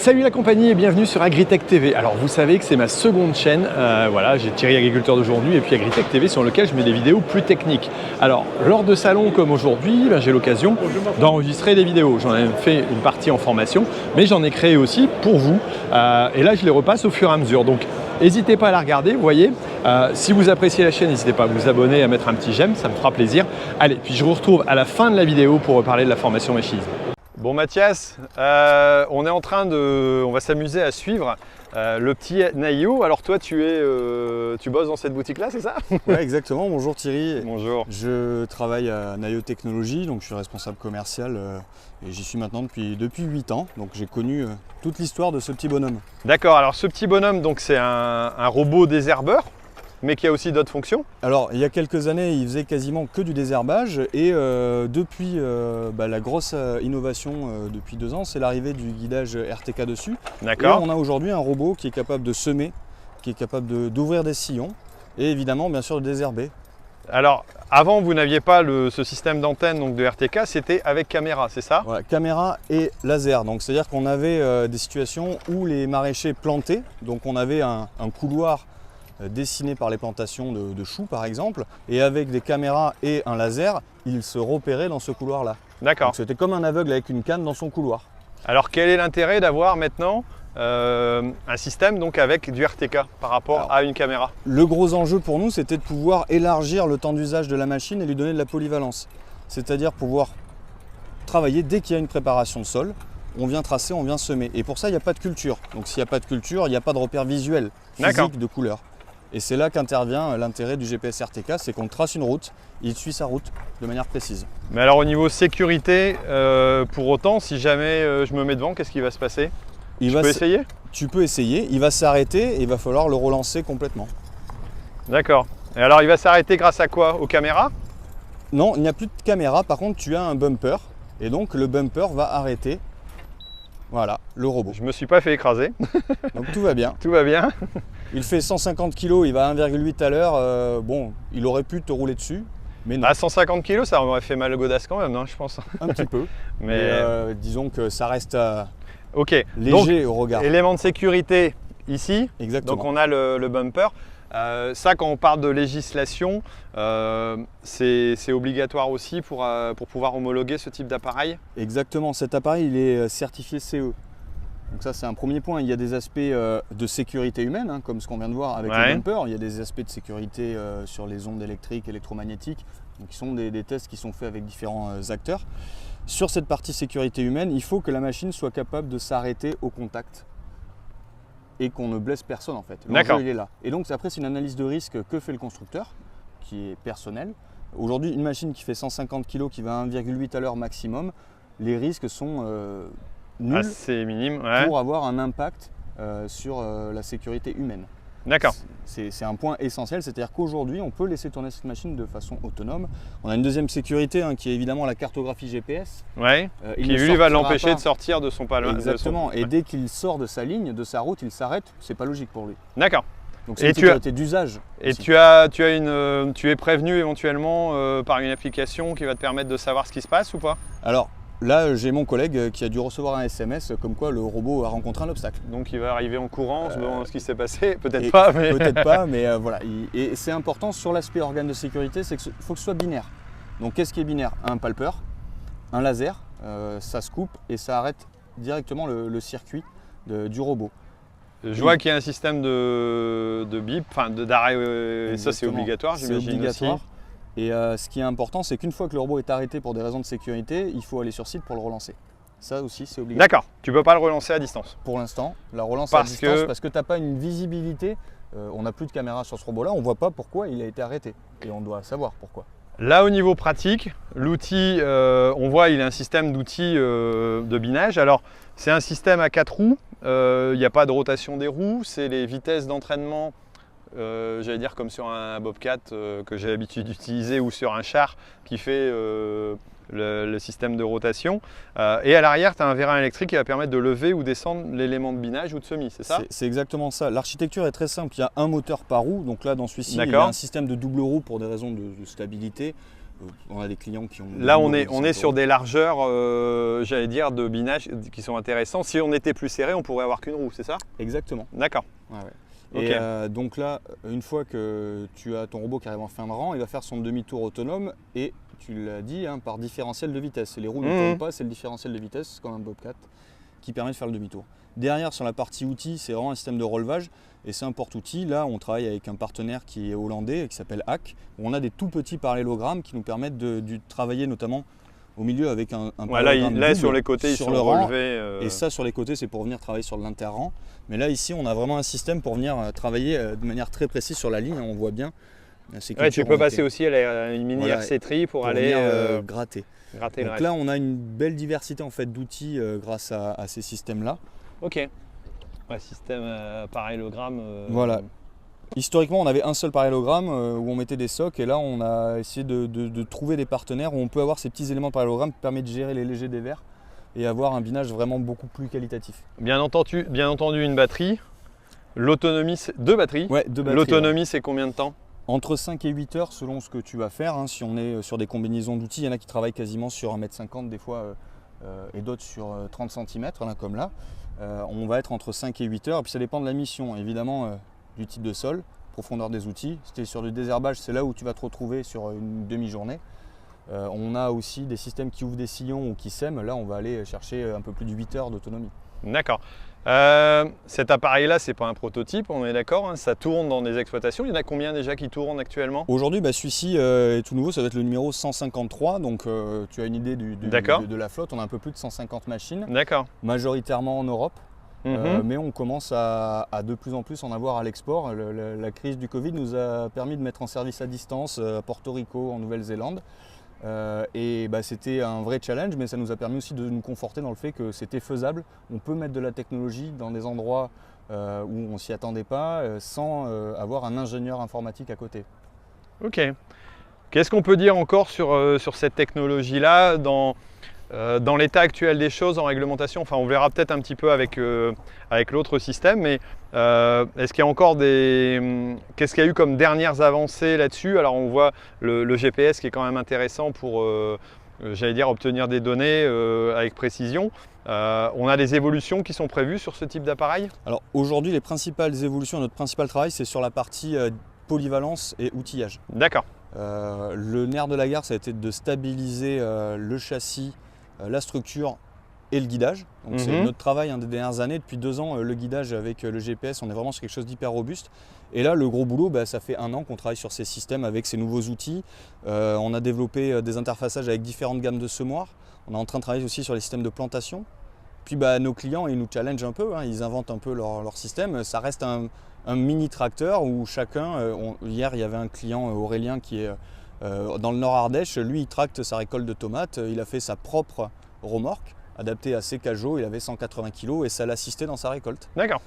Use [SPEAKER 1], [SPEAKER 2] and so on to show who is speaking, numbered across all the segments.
[SPEAKER 1] Salut la compagnie et bienvenue sur Agritech TV. Alors vous savez que c'est ma seconde chaîne, voilà, j'ai Thierry Agriculteur d'aujourd'hui et puis Agritech TV sur lequel je mets des vidéos plus techniques. Alors lors de salons comme aujourd'hui, j'ai l'occasion d'enregistrer des vidéos. J'en ai fait une partie en formation, mais j'en ai créé aussi pour vous. Et là je les repasse au fur et à mesure. Donc n'hésitez pas à la regarder, vous voyez. Si vous appréciez la chaîne, n'hésitez pas à vous abonner et à mettre un petit j'aime, ça me fera plaisir. Allez, puis je vous retrouve à la fin de la vidéo pour reparler de la formation machinisme. Bon Mathias, on est en train on va s'amuser à suivre le petit Naïo. Alors toi tu bosses dans cette boutique là, c'est ça?
[SPEAKER 2] Oui, exactement. Bonjour Thierry.
[SPEAKER 1] Bonjour.
[SPEAKER 2] Je travaille à Naïo Technologies, donc je suis responsable commercial et j'y suis maintenant depuis 8 ans. Donc j'ai connu toute l'histoire de ce petit bonhomme.
[SPEAKER 1] D'accord, alors ce petit bonhomme, donc c'est un robot désherbeur, mais qui a aussi d'autres fonctions.
[SPEAKER 2] Alors il y a quelques années, il faisait quasiment que du désherbage et depuis la grosse innovation depuis 2 ans, c'est l'arrivée du guidage RTK dessus.
[SPEAKER 1] D'accord.
[SPEAKER 2] Et on a aujourd'hui un robot qui est capable de semer, qui est capable d'ouvrir des sillons et évidemment bien sûr de désherber.
[SPEAKER 1] Alors avant vous n'aviez pas ce système d'antenne donc de RTK, c'était avec caméra, c'est ça?
[SPEAKER 2] Voilà, caméra et laser. Donc c'est-à-dire qu'on avait des situations où les maraîchers plantaient, donc on avait un couloir dessiné par les plantations de choux par exemple, et avec des caméras et un laser, il se repérait dans ce couloir-là.
[SPEAKER 1] D'accord.
[SPEAKER 2] C'était comme un aveugle avec une canne dans son couloir.
[SPEAKER 1] Alors quel est l'intérêt d'avoir maintenant un système donc avec du RTK par rapport à une caméra?
[SPEAKER 2] Le gros enjeu pour nous, c'était de pouvoir élargir le temps d'usage de la machine et lui donner de la polyvalence. C'est-à-dire pouvoir travailler dès qu'il y a une préparation de sol, on vient tracer, on vient semer. Et pour ça, il n'y a pas de culture. Donc s'il n'y a pas de culture, il n'y a pas de repère visuel, physique de couleur. Et c'est là qu'intervient l'intérêt du GPS RTK, c'est qu'on trace une route, il suit sa route de manière précise.
[SPEAKER 1] Mais alors au niveau sécurité, pour autant, si jamais je me mets devant, qu'est-ce qui va se passer? Tu peux essayer?
[SPEAKER 2] Tu peux essayer, il va s'arrêter et il va falloir le relancer complètement.
[SPEAKER 1] D'accord. Et alors il va s'arrêter grâce à quoi? Aux caméras?
[SPEAKER 2] Non, il n'y a plus de caméra, par contre tu as un bumper et donc le bumper va arrêter. Voilà, le robot.
[SPEAKER 1] Je me suis pas fait écraser.
[SPEAKER 2] Donc tout va bien.
[SPEAKER 1] Tout va bien.
[SPEAKER 2] Il fait 150 kg, il va à 1,8 à l'heure. Bon, il aurait pu te rouler dessus, mais non.
[SPEAKER 1] À 150 kg, ça aurait fait mal aux godasses quand même, non, je pense.
[SPEAKER 2] Un petit peu. Mais disons que ça reste léger
[SPEAKER 1] donc,
[SPEAKER 2] au regard.
[SPEAKER 1] Élément de sécurité ici.
[SPEAKER 2] Exactement.
[SPEAKER 1] Donc on a le bumper. Ça, quand on parle de législation, c'est obligatoire aussi pour pouvoir homologuer ce type d'appareil?
[SPEAKER 2] Exactement, cet appareil il est certifié CE. Donc ça c'est un premier point. Il y a des aspects de sécurité humaine, hein, comme ce qu'on vient de voir avec le bumper. Il y a des aspects de sécurité sur les ondes électriques, électromagnétiques, donc qui sont des tests qui sont faits avec différents acteurs. Sur cette partie sécurité humaine, il faut que la machine soit capable de s'arrêter au contact et qu'on ne blesse personne en fait. L'enjeu il est là. Et donc après c'est une analyse de risque que fait le constructeur, qui est personnel. Aujourd'hui une machine qui fait 150 kg, qui va à 1,8 à l'heure maximum, les risques sont nuls,
[SPEAKER 1] assez minimes,
[SPEAKER 2] pour avoir un impact sur la sécurité humaine.
[SPEAKER 1] D'accord.
[SPEAKER 2] C'est un point essentiel, c'est-à-dire qu'aujourd'hui on peut laisser tourner cette machine de façon autonome. On a une deuxième sécurité qui est évidemment la cartographie GPS.
[SPEAKER 1] Qui lui va l'empêcher de sortir de son palais.
[SPEAKER 2] Exactement, et dès qu'il sort de sa ligne, de sa route, il s'arrête, c'est pas logique pour lui.
[SPEAKER 1] D'accord.
[SPEAKER 2] Donc c'est une sécurité d'usage.
[SPEAKER 1] Et tu es prévenu éventuellement par une application qui va te permettre de savoir ce qui se passe ou pas?
[SPEAKER 2] Alors là, j'ai mon collègue qui a dû recevoir un SMS comme quoi le robot a rencontré un obstacle.
[SPEAKER 1] Donc il va arriver en courant, ce qui s'est passé, peut-être pas. Mais...
[SPEAKER 2] Peut-être pas, mais voilà. Et c'est important sur l'aspect organe de sécurité, c'est qu'il faut que ce soit binaire. Donc qu'est-ce qui est binaire? Un palpeur, un laser, ça se coupe et ça arrête directement le circuit du robot.
[SPEAKER 1] Je vois qu'il y a un système de bip, enfin d'arrêt, ça c'est obligatoire, j'imagine aussi.
[SPEAKER 2] Et ce qui est important, c'est qu'une fois que le robot est arrêté pour des raisons de sécurité, il faut aller sur site pour le relancer. Ça aussi, c'est obligatoire.
[SPEAKER 1] D'accord, tu ne peux pas le relancer à distance?
[SPEAKER 2] Pour l'instant, la relance à distance, parce que tu n'as pas une visibilité. On n'a plus de caméra sur ce robot-là, on ne voit pas pourquoi il a été arrêté. Et on doit savoir pourquoi.
[SPEAKER 1] Là, au niveau pratique, l'outil, on voit il a un système d'outils de binage. Alors, c'est un système à 4 roues, il n'y a pas de rotation des roues, c'est les vitesses d'entraînement. J'allais dire comme sur un Bobcat que j'ai l'habitude d'utiliser ou sur un char qui fait le système de rotation. Et à l'arrière, tu as un vérin électrique qui va permettre de lever ou descendre l'élément de binage ou de semis, c'est ça?
[SPEAKER 2] C'est exactement ça. L'architecture est très simple. Il y a un moteur par roue. Donc là, dans celui-ci, il y a un système de double roue pour des raisons de stabilité. on a des clients qui ont...
[SPEAKER 1] Là, on est sur des largeurs, j'allais dire, de binage qui sont intéressants. Si on était plus serré, on pourrait avoir qu'une roue, c'est ça?
[SPEAKER 2] Exactement.
[SPEAKER 1] D'accord.
[SPEAKER 2] Ouais, ouais. Et donc là, une fois que tu as ton robot qui arrive en fin de rang, il va faire son demi-tour autonome et tu l'as dit, hein, par différentiel de vitesse. Les roues ne tournent pas, c'est le différentiel de vitesse, comme un Bobcat, qui permet de faire le demi-tour. Derrière, sur la partie outils, c'est vraiment un système de relevage et c'est un porte-outils. Là, on travaille avec un partenaire qui est hollandais, qui s'appelle Hack, où on a des tout petits parallélogrammes qui nous permettent de travailler notamment au milieu avec un parallélogramme
[SPEAKER 1] là
[SPEAKER 2] double
[SPEAKER 1] sur les côtés,
[SPEAKER 2] sur
[SPEAKER 1] ils
[SPEAKER 2] le
[SPEAKER 1] sont
[SPEAKER 2] rang.
[SPEAKER 1] relevés.
[SPEAKER 2] Et ça, sur les côtés, c'est pour venir travailler sur l'inter-rang. Mais là, ici, on a vraiment un système pour venir travailler de manière très précise sur la ligne. On voit bien.
[SPEAKER 1] Ouais, tu peux passer aussi à une mini RC-Tri pour aller
[SPEAKER 2] gratter.
[SPEAKER 1] Donc
[SPEAKER 2] là, on a une belle diversité en fait, d'outils grâce à ces systèmes-là.
[SPEAKER 1] Ok. Ouais, système parallélogramme.
[SPEAKER 2] Voilà. Historiquement, on avait un seul parallélogramme où on mettait des socs et là, on a essayé de trouver des partenaires où on peut avoir ces petits éléments de parallélogramme qui permettent de gérer les légers des verts et avoir un binage vraiment beaucoup plus qualitatif.
[SPEAKER 1] Bien entendu une batterie. L'autonomie, deux batteries.
[SPEAKER 2] Ouais, deux batteries.
[SPEAKER 1] L'autonomie, c'est combien de temps?
[SPEAKER 2] Entre 5 et 8 heures selon ce que tu vas faire. Hein. Si on est sur des combinaisons d'outils, il y en a qui travaillent quasiment sur 1,50 m des fois et d'autres sur 30 cm, là, comme là. On va être entre 5 et 8 heures. Et puis ça dépend de la mission, évidemment, du type de sol, profondeur des outils. Si tu es sur du désherbage, c'est là où tu vas te retrouver sur une demi-journée. On a aussi des systèmes qui ouvrent des sillons ou qui sèment. Là, on va aller chercher un peu plus de 8 heures d'autonomie.
[SPEAKER 1] D'accord. Cet appareil-là, c'est pas un prototype, on est d'accord, hein, ça tourne dans des exploitations. Il y en a combien déjà qui tournent actuellement?
[SPEAKER 2] Aujourd'hui, celui-ci est tout nouveau, ça va être le numéro 153, donc tu as une idée de la flotte. On a un peu plus de 150 machines, majoritairement en Europe, mais on commence à de plus en plus en avoir à l'export. La crise du Covid nous a permis de mettre en service à distance à Porto Rico, en Nouvelle-Zélande. C'était un vrai challenge, mais ça nous a permis aussi de nous conforter dans le fait que c'était faisable. On peut mettre de la technologie dans des endroits où on ne s'y attendait pas sans avoir un ingénieur informatique à côté.
[SPEAKER 1] Ok. Qu'est-ce qu'on peut dire encore sur cette technologie-là dans l'état actuel des choses en réglementation? Enfin, on verra peut-être un petit peu avec l'autre système, mais est-ce qu'il y a encore qu'est-ce qu'il y a eu comme dernières avancées là-dessus? Alors on voit le GPS qui est quand même intéressant pour, j'allais dire, obtenir des données avec précision. On a des évolutions qui sont prévues sur ce type d'appareil?
[SPEAKER 2] Alors aujourd'hui, les principales évolutions, notre principal travail, c'est sur la partie polyvalence et outillage.
[SPEAKER 1] D'accord.
[SPEAKER 2] Le nerf de la guerre, ça a été de stabiliser le châssis, la structure et le guidage. Donc c'est notre travail des dernières années. Depuis 2 ans, le guidage avec le GPS, on est vraiment sur quelque chose d'hyper robuste. Et là, le gros boulot, ça fait 1 an qu'on travaille sur ces systèmes avec ces nouveaux outils. On a développé des interfaçages avec différentes gammes de semoirs. On est en train de travailler aussi sur les systèmes de plantation. Puis nos clients, ils nous challengent un peu, hein, ils inventent un peu leur système. Ça reste un mini tracteur où chacun, hier il y avait un client Aurélien qui est dans le Nord Ardèche, lui il tracte sa récolte de tomates, il a fait sa propre remorque adaptée à ses cajots, il avait 180 kg et ça l'assistait dans sa récolte.
[SPEAKER 1] D'accord.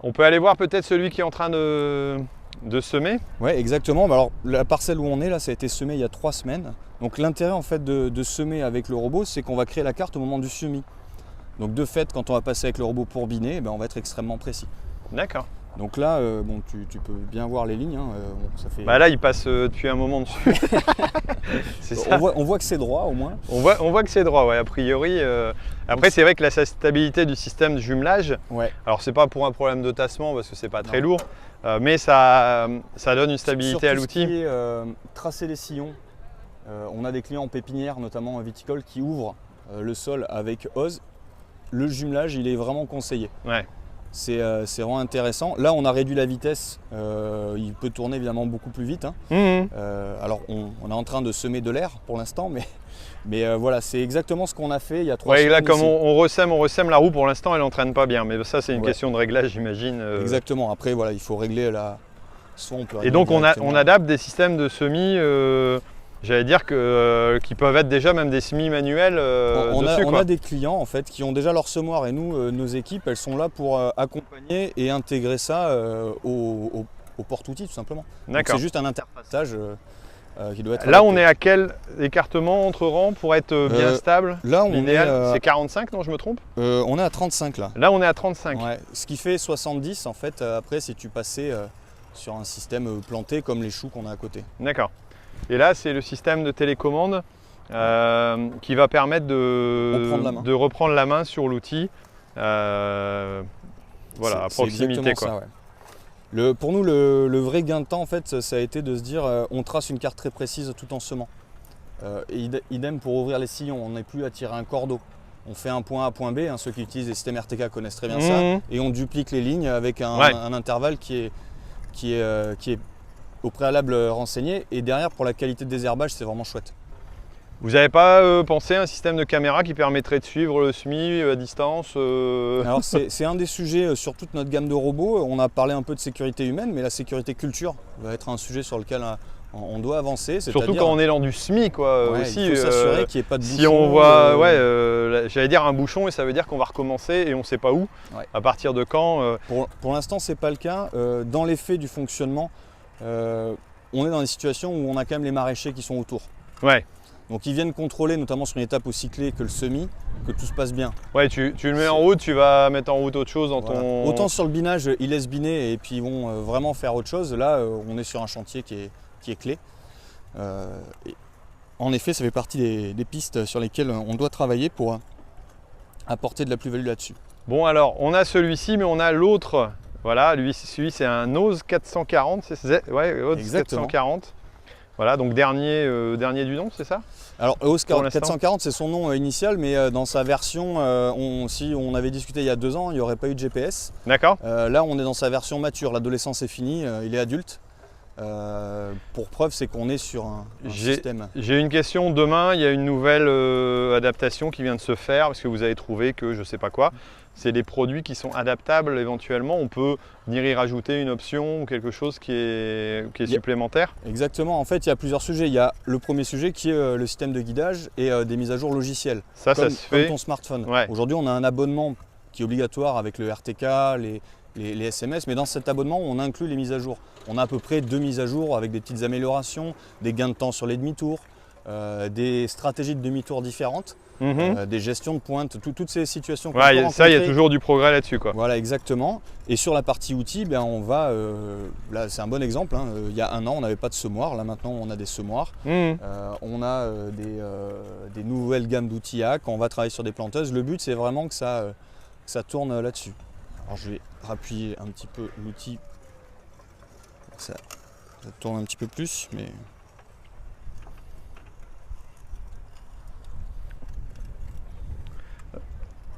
[SPEAKER 1] On peut aller voir peut-être celui qui est en train de semer?
[SPEAKER 2] Oui, exactement. Alors la parcelle où on est là, ça a été semé il y a 3 semaines. Donc l'intérêt en fait de semer avec le robot, c'est qu'on va créer la carte au moment du semis. Donc de fait, quand on va passer avec le robot pour biner, on va être extrêmement précis.
[SPEAKER 1] D'accord.
[SPEAKER 2] Donc là, tu peux bien voir les lignes. Hein, ça fait...
[SPEAKER 1] Là, il passe depuis un moment dessus.
[SPEAKER 2] Ça. On voit que c'est droit au moins.
[SPEAKER 1] On voit que c'est droit, ouais, a priori. Après, c'est vrai que la stabilité du système de jumelage, alors c'est pas pour un problème de tassement parce que c'est pas très lourd, mais ça donne une stabilité à l'outil.
[SPEAKER 2] Tracer les sillons, on a des clients en pépinière, notamment viticoles, qui ouvrent le sol avec hose. Le jumelage, il est vraiment conseillé.
[SPEAKER 1] Ouais.
[SPEAKER 2] C'est vraiment intéressant. Là, on a réduit la vitesse. Il peut tourner évidemment beaucoup plus vite. Hein. Alors, on est en train de semer de l'air pour l'instant, mais voilà, c'est exactement ce qu'on a fait il y a 3 semaines.
[SPEAKER 1] Là, comme on ressème la roue, pour l'instant, elle n'entraîne pas bien. Mais ça, c'est une question de réglage, j'imagine.
[SPEAKER 2] Exactement. Après, voilà, il faut régler la. Soit on peut régler.
[SPEAKER 1] Et donc, on adapte des systèmes de semis. J'allais dire qui peuvent être déjà même des semi-manuels dessus.
[SPEAKER 2] On a des clients en fait qui ont déjà leur semoir et nous, nos équipes, elles sont là pour accompagner et intégrer ça au porte-outils tout simplement. C'est juste un interfaçage qui doit être...
[SPEAKER 1] Là, on est à quel écartement entre rangs pour être bien stable?
[SPEAKER 2] Là, on
[SPEAKER 1] l'idéal, c'est 45, non, je me trompe?
[SPEAKER 2] On est à 35 là.
[SPEAKER 1] Là, on est à 35.
[SPEAKER 2] Ouais, ce qui fait 70 en fait après si tu passais sur un système planté comme les choux qu'on a à côté.
[SPEAKER 1] D'accord. Et là, c'est le système de télécommande qui va permettre de reprendre la main sur l'outil. Voilà, à proximité. Quoi.
[SPEAKER 2] Ça, ouais. Pour nous, le vrai gain de temps, en fait, ça a été de se dire on trace une carte très précise tout en semant. Idem pour ouvrir les sillons, on n'est plus à tirer un cordeau. On fait un point A, point B, ceux qui utilisent les systèmes RTK connaissent très bien ça, et on duplique les lignes avec un intervalle qui est au préalable renseigné, et derrière pour la qualité de désherbage c'est vraiment chouette.
[SPEAKER 1] Vous n'avez pas pensé à un système de caméra qui permettrait de suivre le SMI à distance
[SPEAKER 2] Alors c'est un des sujets sur toute notre gamme de robots. On a parlé un peu de sécurité humaine, mais la sécurité culture va être un sujet sur lequel on doit avancer.
[SPEAKER 1] Surtout quand on est dans du SMI aussi.
[SPEAKER 2] Il faut s'assurer qu'il n'y ait pas de bouchon.
[SPEAKER 1] Si on voit, j'allais dire un bouchon, et ça veut dire qu'on va recommencer et on ne sait pas où, à partir de quand.
[SPEAKER 2] Pour l'instant ce n'est pas le cas. Dans les faits du fonctionnement, on est dans des situations où on a quand même les maraîchers qui sont autour.
[SPEAKER 1] Ouais.
[SPEAKER 2] Donc ils viennent contrôler, notamment sur une étape aussi clé que le semis, que tout se passe bien.
[SPEAKER 1] Ouais, tu le mets en route, tu vas mettre en route autre chose dans ton...
[SPEAKER 2] Autant sur le binage, ils laissent biner et puis ils vont vraiment faire autre chose. Là, on est sur un chantier qui est clé. Et en effet, ça fait partie des pistes sur lesquelles on doit travailler pour apporter de la plus-value là-dessus.
[SPEAKER 1] Bon alors, on a celui-ci, mais on a l'autre. Voilà, celui c'est un OZ 440, OZ 440. Voilà, donc dernier du nom, c'est ça?
[SPEAKER 2] Alors OZ 440 c'est son nom initial, mais dans sa version, si on avait discuté il y a 2 ans, il n'y aurait pas eu de GPS.
[SPEAKER 1] D'accord.
[SPEAKER 2] Là on est dans sa version mature, l'adolescence est finie, il est adulte. Pour preuve c'est qu'on est sur un système.
[SPEAKER 1] J'ai une question, demain il y a une nouvelle adaptation qui vient de se faire, parce que vous avez trouvé que je ne sais pas quoi. C'est des produits qui sont adaptables éventuellement, on peut venir y rajouter une option ou quelque chose qui est supplémentaire.
[SPEAKER 2] Exactement, en fait il y a plusieurs sujets. Il y a le premier sujet qui est le système de guidage et des mises à jour logicielles,
[SPEAKER 1] ça se fait
[SPEAKER 2] comme ton smartphone. Ouais. Aujourd'hui on a un abonnement qui est obligatoire avec le RTK, les SMS, mais dans cet abonnement on inclut les mises à jour. On a à peu près 2 mises à jour avec des petites améliorations, des gains de temps sur les demi-tours, des stratégies de demi-tour différentes. Des gestions de pointe, toutes ces situations.
[SPEAKER 1] Ça, il y a toujours du progrès là-dessus.
[SPEAKER 2] Voilà, exactement. Et sur la partie outils, on va. Là, c'est un bon exemple. Il y a 1 an, on n'avait pas de semoir. Là, maintenant, on a des semoirs. On a des nouvelles gammes d'outils hack. On va travailler sur des planteuses. Le but, c'est vraiment que ça tourne là-dessus. Alors, je vais rappuyer un petit peu l'outil. Ça tourne un petit peu plus, mais.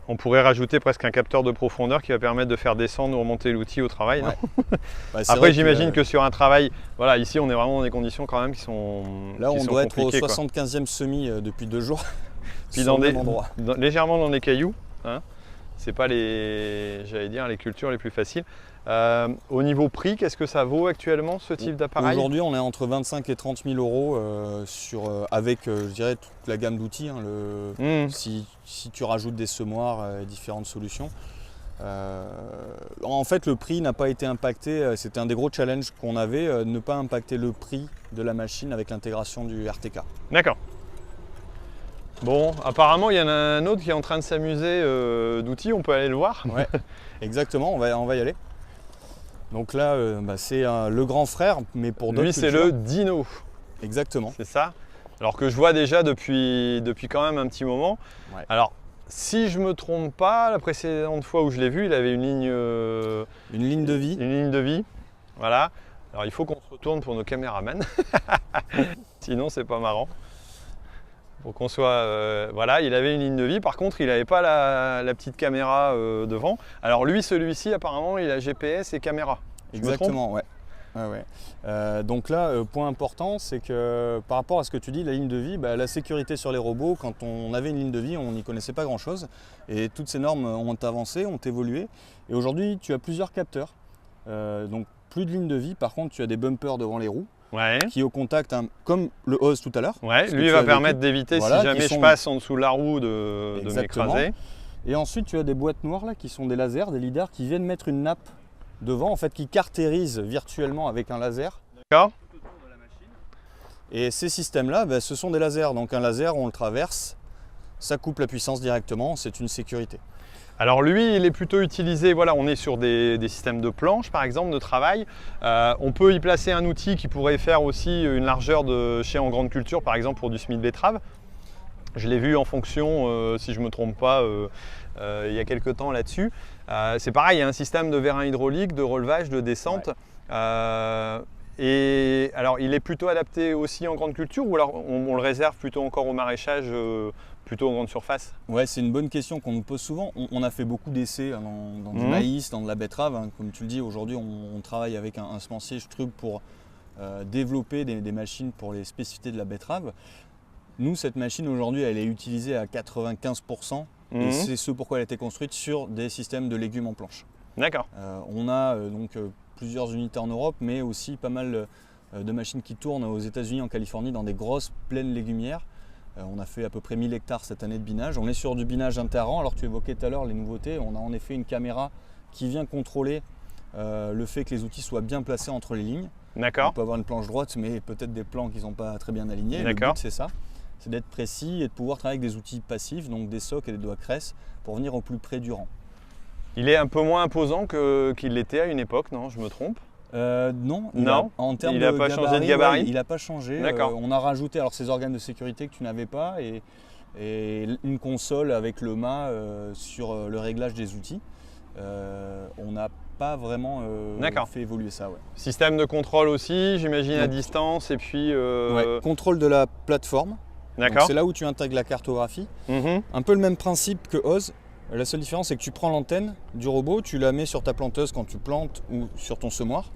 [SPEAKER 1] On pourrait rajouter presque un capteur de profondeur qui va permettre de faire descendre ou remonter l'outil au travail. Ouais. Après, j'imagine que sur un travail, voilà, ici on est vraiment dans des conditions quand même qui sont
[SPEAKER 2] là, on doit être au 75e semis depuis 2 jours.
[SPEAKER 1] Puis légèrement dans des cailloux. C'est pas les cultures les plus faciles. Au niveau prix, qu'est-ce que ça vaut actuellement ce type d'appareil?
[SPEAKER 2] Aujourd'hui, on est entre 25 et 30 000 euros avec, je dirais, toute la gamme d'outils. Si tu rajoutes des semoirs et différentes solutions. En fait, le prix n'a pas été impacté. C'était un des gros challenges qu'on avait, ne pas impacter le prix de la machine avec l'intégration du RTK.
[SPEAKER 1] D'accord. Bon, apparemment, il y en a un autre qui est en train de s'amuser d'outils. On peut aller le voir.
[SPEAKER 2] Ouais, exactement. On va y aller. Donc là, c'est le grand frère, mais pour d'autres.
[SPEAKER 1] Lui, c'est le Dino.
[SPEAKER 2] Exactement.
[SPEAKER 1] C'est ça. Alors que je vois déjà depuis quand même un petit moment. Ouais. Alors, si je ne me trompe pas, la précédente fois où je l'ai vu, il avait une ligne
[SPEAKER 2] de vie.
[SPEAKER 1] Une ligne de vie. Voilà. Alors, il faut qu'on se retourne pour nos caméramans. Sinon, c'est pas marrant. Pour qu'on soit. Voilà, il avait une ligne de vie. Par contre, il n'avait pas la petite caméra devant. Alors, celui-ci, apparemment, il a GPS et caméra.
[SPEAKER 2] Exactement, ouais. Donc là, point important, c'est que par rapport à ce que tu dis, la ligne de vie, la sécurité sur les robots, quand on avait une ligne de vie, on n'y connaissait pas grand-chose. Et toutes ces normes ont avancé, ont évolué. Et aujourd'hui, tu as plusieurs capteurs. Donc plus de ligne de vie, par contre, tu as des bumpers devant les roues.
[SPEAKER 1] Ouais.
[SPEAKER 2] Qui au contact, comme le OZ tout à l'heure.
[SPEAKER 1] Ouais, lui va permettre d'éviter, si jamais je passe en dessous de la roue, de m'écraser.
[SPEAKER 2] Et ensuite, tu as des boîtes noires là qui sont des lasers, des lidars qui viennent mettre une nappe devant, en fait, qui caractérise virtuellement avec un laser.
[SPEAKER 1] D'accord.
[SPEAKER 2] Et ces systèmes-là, ce sont des lasers. Donc un laser, on le traverse, ça coupe la puissance directement, c'est une sécurité.
[SPEAKER 1] Alors lui, il est plutôt utilisé, voilà, on est sur des systèmes de planches par exemple, de travail. On peut y placer un outil qui pourrait faire aussi une largeur de chai en grande culture, par exemple pour du semis de betterave. Je l'ai vu en fonction, si je ne me trompe pas, il y a quelques temps là-dessus. C'est pareil, il y a un système de vérin hydraulique, de relevage, de descente. Ouais. Et alors, il est plutôt adapté aussi en grande culture ou alors on le réserve plutôt encore au maraîchage, plutôt en grande surface?
[SPEAKER 2] Ouais, c'est une bonne question qu'on nous pose souvent. On a fait beaucoup d'essais dans du maïs, dans de la betterave. Hein. Comme tu le dis, aujourd'hui, on travaille avec un semencier Strub pour développer des machines pour les spécificités de la betterave. Nous, cette machine aujourd'hui, elle est utilisée à 95%. Et c'est ce pourquoi elle a été construite sur des systèmes de légumes en planche.
[SPEAKER 1] D'accord.
[SPEAKER 2] On a plusieurs unités en Europe, mais aussi pas mal de machines qui tournent aux États-Unis, en Californie, dans des grosses plaines légumières. On a fait à peu près 1000 hectares cette année de binage. On est sur du binage inter-rang. Alors tu évoquais tout à l'heure les nouveautés. On a en effet une caméra qui vient contrôler le fait que les outils soient bien placés entre les lignes.
[SPEAKER 1] D'accord.
[SPEAKER 2] On peut avoir une planche droite, mais peut-être des plans qui ne sont pas très bien alignés. Le but, c'est ça. C'est d'être précis et de pouvoir travailler avec des outils passifs, donc des socs et des doigts cresse, pour venir au plus près du rang.
[SPEAKER 1] Il est un peu moins imposant qu'il l'était à une époque, non? Je me trompe?
[SPEAKER 2] Non,
[SPEAKER 1] en termes il n'a pas changé de gabarit.
[SPEAKER 2] Il n'a pas changé. On a rajouté alors ces organes de sécurité que tu n'avais pas et une console avec le mât sur le réglage des outils. On n'a pas vraiment fait évoluer ça. Ouais.
[SPEAKER 1] Système de contrôle aussi, j'imagine à distance et puis.
[SPEAKER 2] Contrôle de la plateforme. C'est là où tu intègres la cartographie. Un peu le même principe que Oz. La seule différence, c'est que tu prends l'antenne du robot, tu la mets sur ta planteuse quand tu plantes ou sur ton semoir.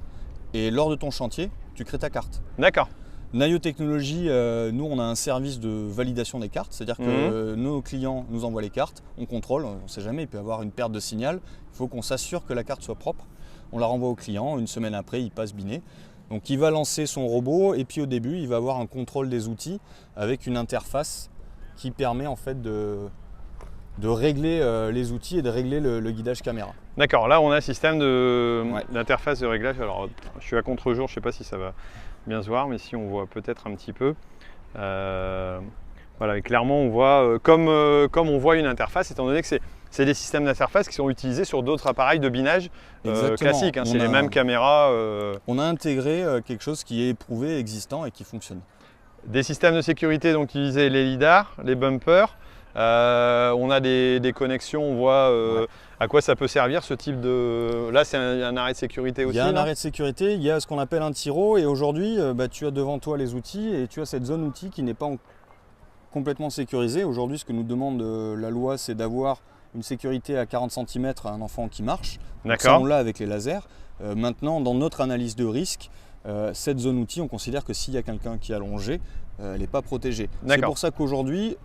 [SPEAKER 2] Et lors de ton chantier, tu crées ta carte.
[SPEAKER 1] D'accord.
[SPEAKER 2] Naïo Technologies, nous, on a un service de validation des cartes. C'est-à-dire que nos clients nous envoient les cartes, on contrôle, on ne sait jamais, il peut y avoir une perte de signal. Il faut qu'on s'assure que la carte soit propre. On la renvoie au client, une semaine après, il passe biné. Donc il va lancer son robot et puis au début, il va avoir un contrôle des outils avec une interface qui permet en fait de régler les outils et de régler le guidage caméra.
[SPEAKER 1] D'accord, là on a un système d'interface de réglage. Alors je suis à contre-jour, je ne sais pas si ça va bien se voir, mais si on voit peut-être un petit peu. Voilà, et clairement on voit comme on voit une interface, étant donné que c'est des systèmes d'interface qui sont utilisés sur d'autres appareils de binage classiques, hein, c'est les mêmes caméras.
[SPEAKER 2] On a intégré quelque chose qui est éprouvé, existant et qui fonctionne.
[SPEAKER 1] Des systèmes de sécurité, donc utiliser les lidars, les bumpers. On a des connexions, on voit à quoi ça peut servir ce type de... Là c'est un arrêt de sécurité aussi.
[SPEAKER 2] Il y a un arrêt de sécurité, il y a ce qu'on appelle un tiro et aujourd'hui tu as devant toi les outils et tu as cette zone outil qui n'est pas complètement sécurisée. Aujourd'hui ce que nous demande la loi c'est d'avoir une sécurité à 40 cm à un enfant qui marche.
[SPEAKER 1] D'accord.
[SPEAKER 2] Ça on l'a avec les lasers. Maintenant dans notre analyse de risque, cette zone outil on considère que s'il y a quelqu'un qui est allongé, elle n'est pas protégée. C'est pour ça qu'aujourd'hui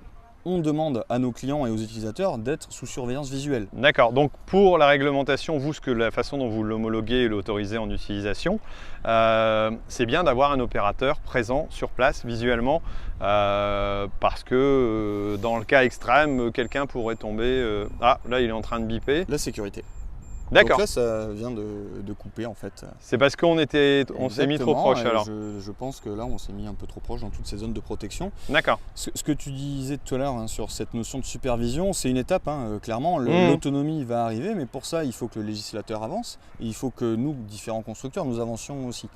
[SPEAKER 2] on demande à nos clients et aux utilisateurs d'être sous surveillance visuelle.
[SPEAKER 1] D'accord, donc pour la réglementation, la façon dont vous l'homologuez et l'autorisez en utilisation, c'est bien d'avoir un opérateur présent sur place visuellement parce que dans le cas extrême, quelqu'un pourrait tomber... Ah, là il est en train de biper.
[SPEAKER 2] La sécurité.
[SPEAKER 1] D'accord.
[SPEAKER 2] Donc là, ça vient de couper en fait.
[SPEAKER 1] C'est parce qu'on s'est mis trop proche alors.
[SPEAKER 2] Je pense que là, on s'est mis un peu trop proche dans toutes ces zones de protection.
[SPEAKER 1] D'accord.
[SPEAKER 2] Ce que tu disais tout à l'heure sur cette notion de supervision, c'est une étape. Clairement, l'autonomie va arriver, mais pour ça, il faut que le législateur avance. Et il faut que nous, différents constructeurs, nous avancions aussi.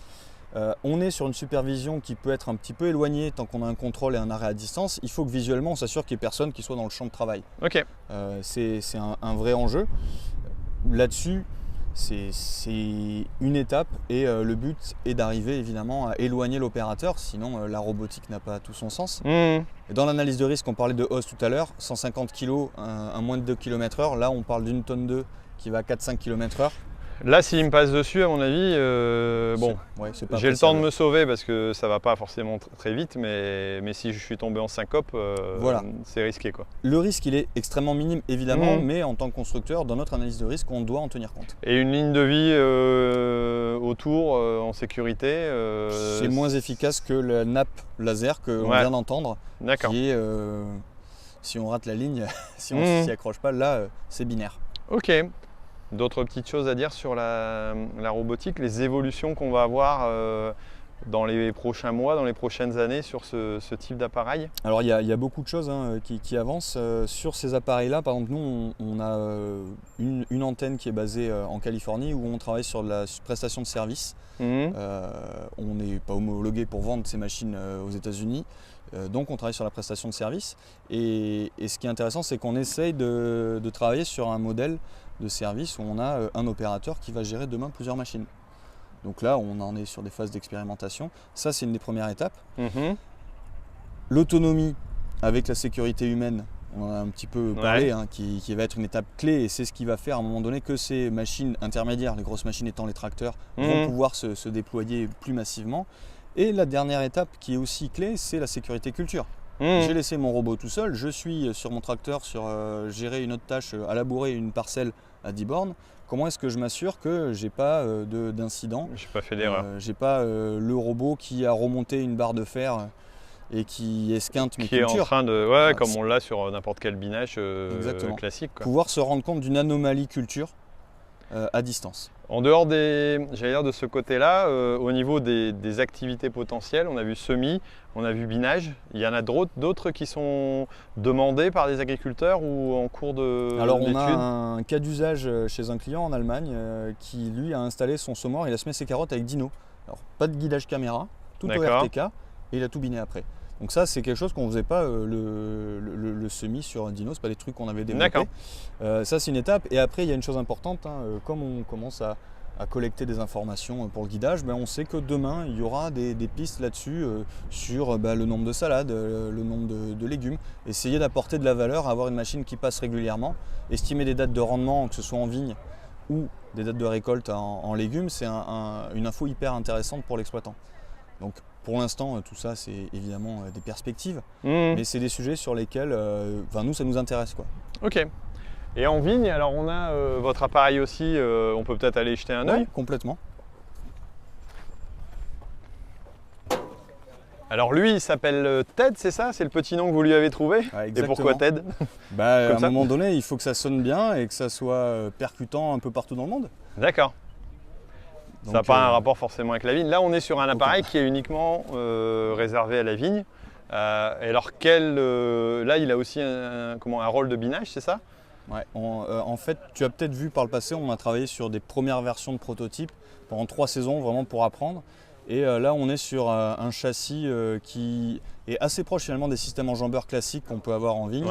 [SPEAKER 2] On est sur une supervision qui peut être un petit peu éloignée tant qu'on a un contrôle et un arrêt à distance. Il faut que visuellement, on s'assure qu'il n'y ait personne qui soit dans le champ de travail.
[SPEAKER 1] Ok.
[SPEAKER 2] C'est un vrai enjeu. Là-dessus, c'est une étape et le but est d'arriver évidemment à éloigner l'opérateur, sinon la robotique n'a pas tout son sens. Et dans l'analyse de risque, on parlait de Oz tout à l'heure, 150 kg, un moins de 2 km/h, là on parle d'une tonne 2 qui va à 4-5 km/h.
[SPEAKER 1] Là, s'il me passe dessus, à mon avis, j'ai le temps de me sauver parce que ça va pas forcément très vite, mais si je suis tombé en syncope, c'est risqué, quoi.
[SPEAKER 2] Le risque, il est extrêmement minime, évidemment, mais en tant que constructeur, dans notre analyse de risque, on doit en tenir compte.
[SPEAKER 1] Et une ligne de vie autour, en sécurité
[SPEAKER 2] c'est moins efficace que la nappe laser que l'on vient d'entendre, qui est, si on rate la ligne, si on ne s'y accroche pas, là, c'est binaire.
[SPEAKER 1] Ok. D'autres petites choses à dire sur la robotique, les évolutions qu'on va avoir dans les prochains mois, dans les prochaines années sur ce type d'appareil?
[SPEAKER 2] Alors il y a beaucoup de choses qui avancent sur ces appareils-là. Par exemple, nous, on a une antenne qui est basée en Californie où on travaille sur de la prestation de service. On n'est pas homologué pour vendre ces machines aux États-Unis. Donc on travaille sur la prestation de service. Et ce qui est intéressant, c'est qu'on essaye de travailler sur un modèle de service où on a un opérateur qui va gérer demain plusieurs machines. Donc là, on en est sur des phases d'expérimentation. Ça, c'est une des premières étapes. L'autonomie avec la sécurité humaine, on en a un petit peu parlé, qui va être une étape clé et c'est ce qui va faire à un moment donné que ces machines intermédiaires, les grosses machines étant les tracteurs, vont pouvoir se déployer plus massivement. Et la dernière étape qui est aussi clé, c'est la sécurité culture. J'ai laissé mon robot tout seul, je suis sur mon tracteur sur gérer une autre tâche, à labourer une parcelle à 10 bornes. Comment est-ce que je m'assure que j'ai pas d'incident?
[SPEAKER 1] J'ai pas fait d'erreur.
[SPEAKER 2] J'ai pas le robot qui a remonté une barre de fer et qui esquinte mes cultures.
[SPEAKER 1] Qui est en train de, comme on l'a sur n'importe quel binage classique, quoi.
[SPEAKER 2] Pouvoir se rendre compte d'une anomalie culture à distance.
[SPEAKER 1] En dehors j'allais dire de ce côté-là, au niveau des activités potentielles, on a vu semis, on a vu binage. Il y en a d'autres qui sont demandés par des agriculteurs ou en cours d'études?
[SPEAKER 2] Alors on a un cas d'usage chez un client en Allemagne qui lui a installé son semoir, il a semé ses carottes avec Dino. Alors pas de guidage caméra, tout au RTK et il a tout biné après. Donc ça c'est quelque chose qu'on ne faisait pas le semis sur un Dino, c'est pas des trucs qu'on avait développés. Ça c'est une étape et après il y a une chose importante, comme on commence à collecter des informations pour le guidage, on sait que demain il y aura des pistes là-dessus sur le nombre de salades, le nombre de légumes. Essayer d'apporter de la valeur, avoir une machine qui passe régulièrement, estimer des dates de rendement, que ce soit en vigne ou des dates de récolte en légumes, c'est une info hyper intéressante pour l'exploitant. Donc pour l'instant, tout ça, c'est évidemment des perspectives, mais c'est des sujets sur lesquels, nous, ça nous intéresse, quoi.
[SPEAKER 1] Ok. Et en vigne, alors on a votre appareil aussi, on peut peut-être aller jeter un œil?
[SPEAKER 2] Complètement.
[SPEAKER 1] Alors lui, il s'appelle Ted, c'est ça? C'est le petit nom que vous lui avez trouvé? Et pourquoi Ted?
[SPEAKER 2] À un moment donné, il faut que ça sonne bien et que ça soit percutant un peu partout dans le monde.
[SPEAKER 1] D'accord. Ça n'a pas un rapport forcément avec la vigne. Là, on est sur un appareil qui est uniquement réservé à la vigne. Et alors, là, il a aussi un rôle de binage, c'est ça?
[SPEAKER 2] Ouais. En fait, tu as peut-être vu par le passé, on a travaillé sur des premières versions de prototypes pendant 3 saisons, vraiment pour apprendre. Et là, on est sur un châssis qui est assez proche finalement des systèmes enjambeurs classiques qu'on peut avoir en vigne.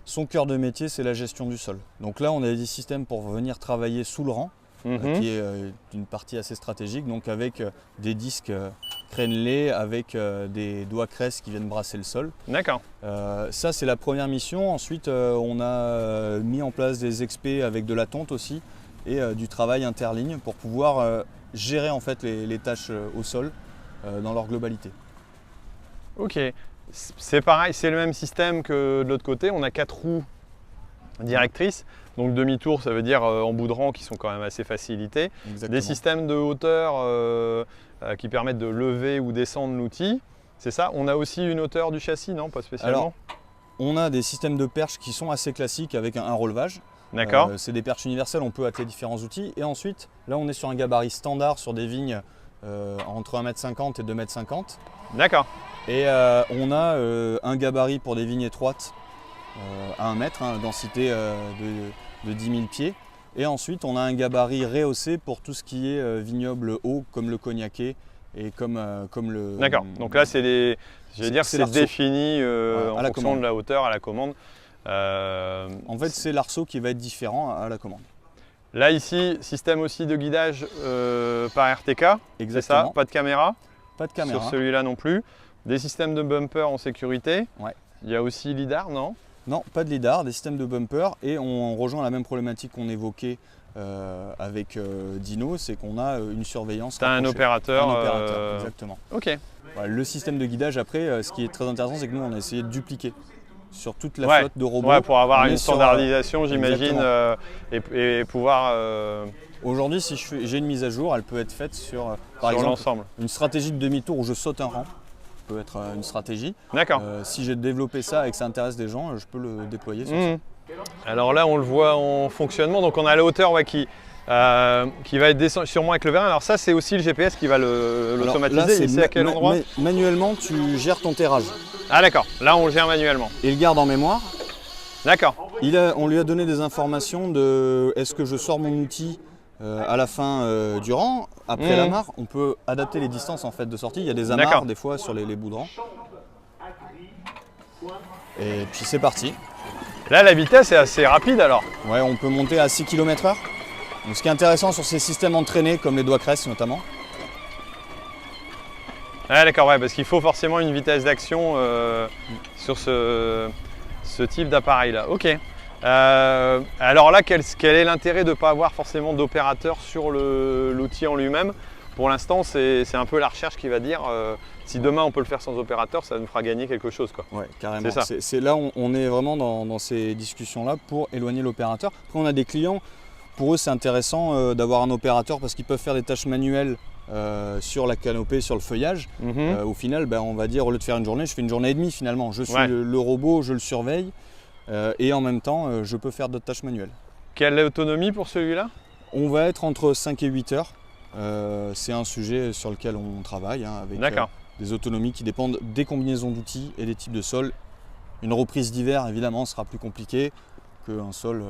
[SPEAKER 2] Son cœur de métier, c'est la gestion du sol. Donc là, on a des systèmes pour venir travailler sous le rang. Qui est une partie assez stratégique, donc avec des disques crénelés, avec des doigts cresses qui viennent brasser le sol.
[SPEAKER 1] D'accord.
[SPEAKER 2] Ça c'est la première mission. Ensuite on a mis en place des expés avec de la tonte aussi et du travail interligne pour pouvoir gérer en fait les tâches au sol dans leur globalité.
[SPEAKER 1] Ok, c'est pareil, c'est le même système que de l'autre côté, on a 4 roues directrices. Donc demi-tour, ça veut dire en bout de rang qui sont quand même assez facilités.
[SPEAKER 2] Exactement.
[SPEAKER 1] Des systèmes de hauteur qui permettent de lever ou descendre l'outil. C'est ça? On a aussi une hauteur du châssis, non? Pas spécialement?
[SPEAKER 2] Alors, on a des systèmes de perches qui sont assez classiques avec un relevage.
[SPEAKER 1] D'accord.
[SPEAKER 2] C'est des perches universelles, on peut atteler différents outils. Et ensuite, là on est sur un gabarit standard sur des vignes entre 1,50 m et 2,50 m.
[SPEAKER 1] D'accord.
[SPEAKER 2] Et on a un gabarit pour des vignes étroites à 1 mètre, densité de 10 000 pieds. Et ensuite, on a un gabarit rehaussé pour tout ce qui est vignoble haut, comme le cognaqué et comme le...
[SPEAKER 1] D'accord. Donc là, c'est défini en fonction de la hauteur à la commande.
[SPEAKER 2] En fait, c'est l'arceau qui va être différent à la commande.
[SPEAKER 1] Là, ici, système aussi de guidage par RTK.
[SPEAKER 2] Exactement.
[SPEAKER 1] C'est ça? Pas de caméra?
[SPEAKER 2] Pas de caméra.
[SPEAKER 1] Sur celui-là non plus. Des systèmes de bumper en sécurité.
[SPEAKER 2] Ouais.
[SPEAKER 1] Il y a aussi LIDAR, non?
[SPEAKER 2] Non, pas de lidar, des systèmes de bumper et on rejoint la même problématique qu'on évoquait avec Dino, c'est qu'on a une surveillance.
[SPEAKER 1] Tu as un opérateur.
[SPEAKER 2] Exactement.
[SPEAKER 1] Ok.
[SPEAKER 2] Voilà, le système de guidage après, ce qui est très intéressant, c'est que nous on a essayé de dupliquer sur toute la flotte de robots.
[SPEAKER 1] Ouais, pour avoir une standardisation, j'imagine, et pouvoir.
[SPEAKER 2] Aujourd'hui, si j'ai une mise à jour, elle peut être faite sur, par exemple, une stratégie de demi-tour où je saute un rang. Peut être une stratégie.
[SPEAKER 1] D'accord.
[SPEAKER 2] Si j'ai développé ça et que ça intéresse des gens, je peux le déployer sur ça.
[SPEAKER 1] Alors là, on le voit en fonctionnement. Donc on a la hauteur qui va être descendue sûrement avec le vérin. Alors ça, c'est aussi le GPS qui va l'automatiser. Il sait à quel endroit.
[SPEAKER 2] Manuellement, tu gères ton terrage.
[SPEAKER 1] Ah d'accord, là on le gère manuellement.
[SPEAKER 2] Il le garde en mémoire.
[SPEAKER 1] D'accord.
[SPEAKER 2] On lui a donné des informations de est-ce que je sors mon outil à la fin du rang. Après l'amarre, on peut adapter les distances en fait de sortie. Il y a des amarres des fois sur les bouts de rang. Et puis c'est parti.
[SPEAKER 1] Là la vitesse est assez rapide alors.
[SPEAKER 2] Ouais, on peut monter à 6 km/h. Donc, ce qui est intéressant sur ces systèmes entraînés comme les doigts Crest notamment.
[SPEAKER 1] Ah d'accord, ouais, parce qu'il faut forcément une vitesse d'action sur ce type d'appareil là. Ok. Alors là, quel est l'intérêt de ne pas avoir forcément d'opérateur sur l'outil en lui-même? Pour l'instant, c'est un peu la recherche qui va dire si demain on peut le faire sans opérateur, ça nous fera gagner quelque chose, quoi.
[SPEAKER 2] Ouais, carrément. C'est là où on est vraiment dans ces discussions-là pour éloigner l'opérateur. Après, on a des clients, pour eux c'est intéressant d'avoir un opérateur parce qu'ils peuvent faire des tâches manuelles sur la canopée, sur le feuillage. Au final, on va dire, au lieu de faire une journée, je fais une journée et demie finalement. Je suis le robot, je le surveille et en même temps, je peux faire d'autres tâches manuelles. Quelle
[SPEAKER 1] autonomie pour celui-là?
[SPEAKER 2] On va être entre 5 et 8 heures. C'est un sujet sur lequel on travaille avec des autonomies qui dépendent des combinaisons d'outils et des types de sol. Une reprise d'hiver, évidemment, sera plus compliquée qu'un sol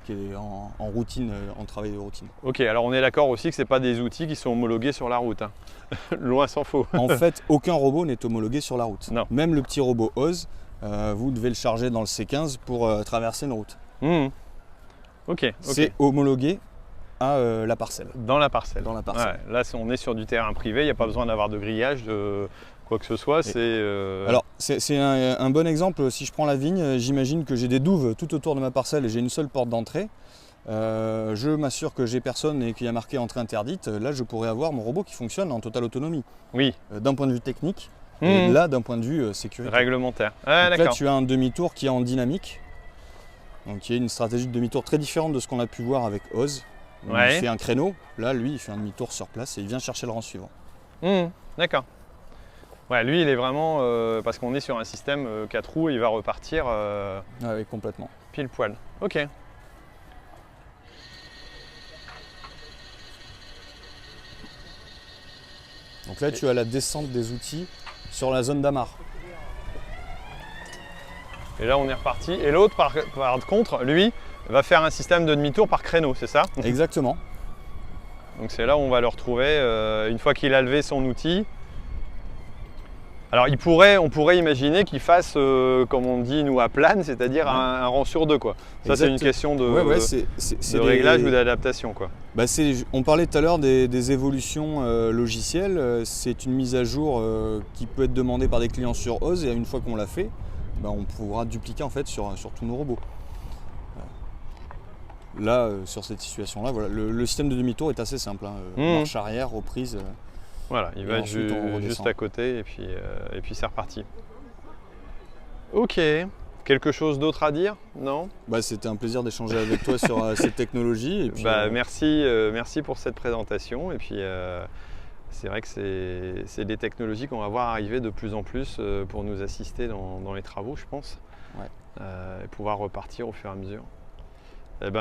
[SPEAKER 2] qui est en routine, en travail de routine.
[SPEAKER 1] Ok, alors on est d'accord aussi que ce n'est pas des outils qui sont homologués sur la route. Hein. Loin s'en faut.
[SPEAKER 2] En fait, aucun robot n'est homologué sur la route.
[SPEAKER 1] Non.
[SPEAKER 2] Même le petit robot Oz, vous devez le charger dans le C15 pour traverser une route.
[SPEAKER 1] Ok.
[SPEAKER 2] C'est homologué à la parcelle.
[SPEAKER 1] Dans la parcelle.
[SPEAKER 2] Dans la parcelle.
[SPEAKER 1] Ouais, là, on est sur du terrain privé, il n'y a pas besoin d'avoir de grillage, de quoi que ce soit.
[SPEAKER 2] Alors, c'est un bon exemple. Si je prends la vigne, j'imagine que j'ai des douves tout autour de ma parcelle et j'ai une seule porte d'entrée. Je m'assure que j'ai personne et qu'il y a marqué entrée interdite. Là, je pourrais avoir mon robot qui fonctionne en totale autonomie.
[SPEAKER 1] Oui.
[SPEAKER 2] D'un point de vue technique, et là, d'un point de vue sécurité.
[SPEAKER 1] Réglementaire.
[SPEAKER 2] Donc là, tu as un demi-tour qui est en dynamique. Donc, il y a une stratégie de demi-tour très différente de ce qu'on a pu voir avec Oz. Il fait un créneau, là lui il fait un demi-tour sur place et il vient chercher le rang suivant.
[SPEAKER 1] D'accord. Ouais, lui il est vraiment, parce qu'on est sur un système 4 roues, il va repartir
[SPEAKER 2] oui, complètement.
[SPEAKER 1] Pile poil. Ok.
[SPEAKER 2] Donc là tu as la descente des outils sur la zone d'amarre.
[SPEAKER 1] Et là on est reparti. Et l'autre par contre, lui, va faire un système de demi-tour par créneau, c'est ça?
[SPEAKER 2] Exactement.
[SPEAKER 1] Donc c'est là où on va le retrouver une fois qu'il a levé son outil. Alors on pourrait imaginer qu'il fasse, comme on dit nous à plane, c'est-à-dire un rang sur deux, quoi. Ça c'est une question de réglage ou d'adaptation, quoi.
[SPEAKER 2] On parlait tout à l'heure des évolutions logicielles. C'est une mise à jour qui peut être demandée par des clients sur Oz et une fois qu'on l'a fait, on pourra dupliquer en fait sur tous nos robots. Là, sur cette situation-là, voilà, le système de demi-tour est assez simple. Marche arrière, reprise.
[SPEAKER 1] Voilà, il va être juste à côté et puis c'est reparti. Ok. Quelque chose d'autre à dire? Non?
[SPEAKER 2] C'était un plaisir d'échanger avec toi sur cette technologie. Et puis,
[SPEAKER 1] merci pour cette présentation. Et puis c'est vrai que c'est des technologies qu'on va voir arriver de plus en plus pour nous assister dans les travaux, je pense. Et pouvoir repartir au fur et à mesure.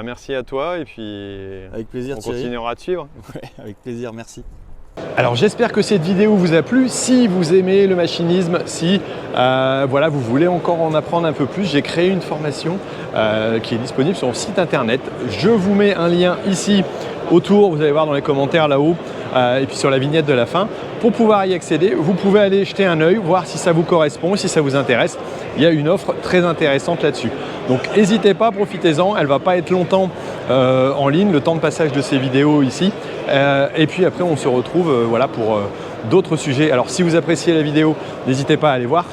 [SPEAKER 1] Merci à toi et puis
[SPEAKER 2] avec plaisir,
[SPEAKER 1] on continuera de suivre.
[SPEAKER 2] Ouais, avec plaisir, merci.
[SPEAKER 1] Alors j'espère que cette vidéo vous a plu. Si vous aimez le machinisme, si vous voulez encore en apprendre un peu plus, j'ai créé une formation qui est disponible sur mon site internet. Je vous mets un lien ici autour, vous allez voir dans les commentaires là-haut et puis sur la vignette de la fin. Pour pouvoir y accéder, vous pouvez aller jeter un œil, voir si ça vous correspond, si ça vous intéresse. Il y a une offre très intéressante là-dessus. Donc n'hésitez pas, profitez-en, elle ne va pas être longtemps en ligne, le temps de passage de ces vidéos ici. Et puis après on se retrouve pour d'autres sujets. Alors si vous appréciez la vidéo, n'hésitez pas à aller voir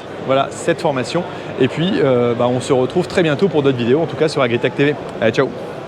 [SPEAKER 1] cette formation. Et puis on se retrouve très bientôt pour d'autres vidéos, en tout cas sur AgriTech TV. Allez, ciao!